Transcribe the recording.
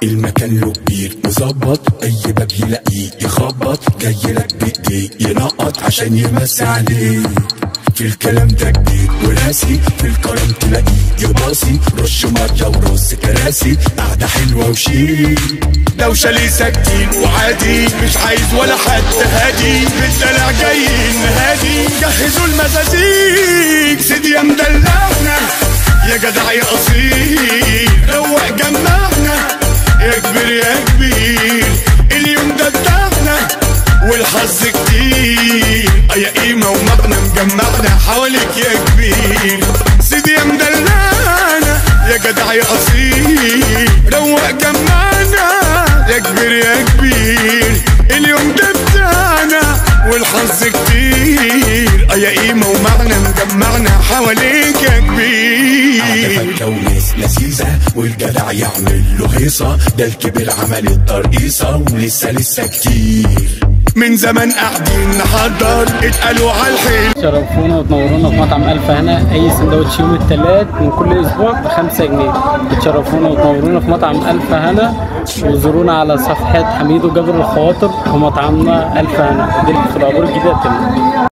المكان له كبير مظبط، اي باب يلاقيه يخبط، جايلك بايديه ينقط عشان يمسي عليك. في الكلام ده جديد وراسي، في الكرم تلاقيه يباصي، رش ميه ورص كراسي، قعده حلوه وشيك. لو شاليه ساكتين وعادي، مش عايز ولا حد هادي، بالدلع جايين هادي، جهزوا المزازيك. سيدي يا مدلعنا يا جدع يا اصيل، روق جمعنا يا كبير يا كبير، اليوم ده بتاعنا والحظ كتير، يا قيمة ومغنى مجمعنا حواليك يا كبير. سيدي يا مدلعنا يا جدع يا اصيل، روق جمعنا يا كبير يا كبير، اليوم ده بتاعنا والحظ كتير، يا قيمة ومغنى مجمعنا حواليك يا كبير. قعدة فكة وناس لذيذة والجدع يعمل له هيصة، ده الكبير عمل الترقيصة ولسه كتير. من زمان قاعدين نحضر اتقالوا على الحيل. تشرفونا وتنورونا في مطعم ألف هنا. أي سندوتش يوم التلات من كل أسبوع ب5 جنيه. تشرفونا وتنورونا في مطعم ألف هنا، وزورونا على صفحة حميد وجابر الخواطر في مطعمنا ألف هنا، دي في العبور الجديدة.